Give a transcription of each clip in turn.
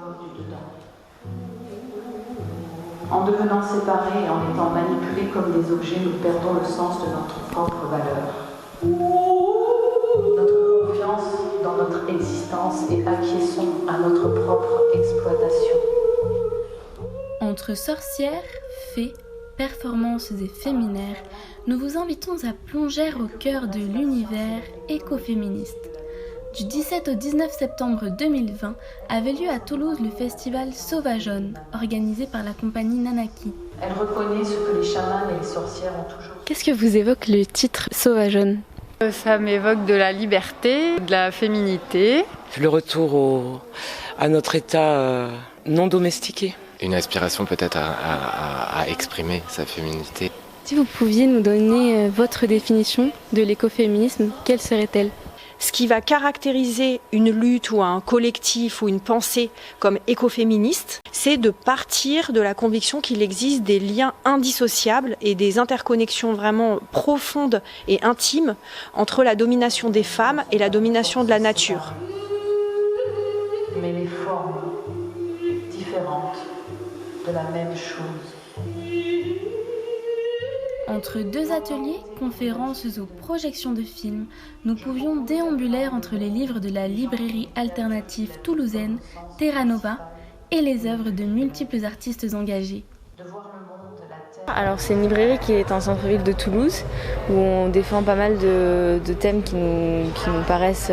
voir du dedans. En devenant séparés et en étant manipulés comme des objets, nous perdons le sens de notre propre valeur. Notre confiance dans notre existence et acquiesçons à notre propre exploitation. Entre sorcières, fées, performances et féminaires, nous vous invitons à plonger au cœur de l'univers écoféministe. Du 17 au 19 septembre 2020 avait lieu à Toulouse le festival Sauvageonne, organisé par la compagnie Nanaki. Elle reconnaît ce que les chamans et les sorcières ont toujours. Qu'est-ce que vous évoque le titre Sauvageonne ? Ça m'évoque de la liberté, de la féminité. Le retour à notre état non domestiqué. Une aspiration peut-être à exprimer sa féminité. Si vous pouviez nous donner votre définition de l'écoféminisme, quelle serait-elle ? Ce qui va caractériser une lutte ou un collectif ou une pensée comme écoféministe, c'est de partir de la conviction qu'il existe des liens indissociables et des interconnexions vraiment profondes et intimes entre la domination des femmes et la domination de la nature. Mais les formes différentes de la même chose. Entre deux ateliers, conférences ou projections de films, nous pouvions déambuler entre les livres de la librairie alternative toulousaine Terra Nova et les œuvres de multiples artistes engagés. Alors c'est une librairie qui est en centre-ville de Toulouse où on défend pas mal de thèmes qui nous paraissent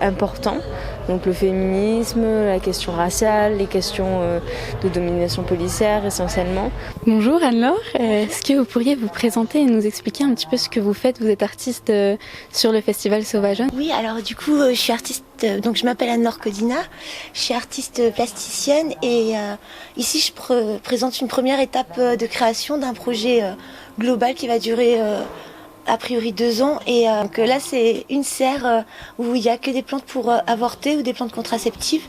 importants. Donc le féminisme, la question raciale, les questions de domination policière essentiellement. Bonjour Anne-Laure, est-ce que vous pourriez vous présenter et nous expliquer un petit peu ce que vous faites ? Vous êtes artiste sur le festival Sauvageonne. Oui, alors du coup je suis artiste, donc je m'appelle Anne-Laure Codina, je suis artiste plasticienne et ici je présente une première étape de création d'un projet global qui va durer a priori 2 ans et que là c'est une serre où il n'y a que des plantes pour avorter ou des plantes contraceptives.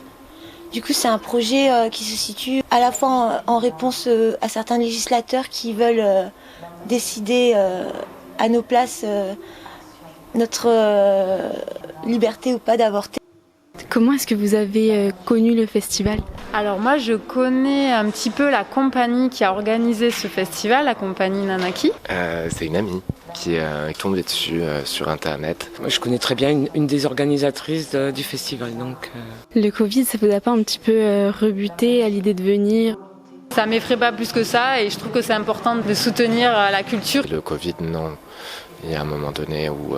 Du coup c'est un projet qui se situe à la fois en réponse à certains législateurs qui veulent décider à nos places notre liberté ou pas d'avorter. Comment est-ce que vous avez connu le festival ? Alors moi je connais un petit peu la compagnie qui a organisé ce festival, la compagnie Nanaki. C'est une amie qui est tombée dessus sur internet. Moi, je connais très bien une des organisatrices du festival. Donc, Le Covid, ça vous a pas un petit peu rebuté à l'idée de venir ? Ça m'effraie pas plus que ça et je trouve que c'est important de soutenir la culture. Le Covid, non. Il y a un moment donné où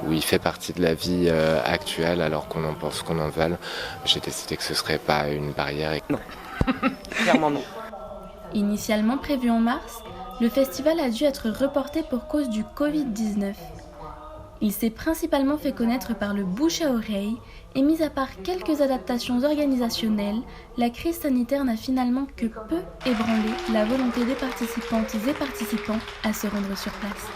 il fait partie de la vie actuelle alors qu'on en pense qu'on en veuille. J'ai décidé que ce serait pas une barrière. non, clairement non. Initialement prévu en mars, le festival a dû être reporté pour cause du Covid-19. Il s'est principalement fait connaître par le bouche à oreille et mis à part quelques adaptations organisationnelles, la crise sanitaire n'a finalement que peu ébranlé la volonté des participantes et participants à se rendre sur place.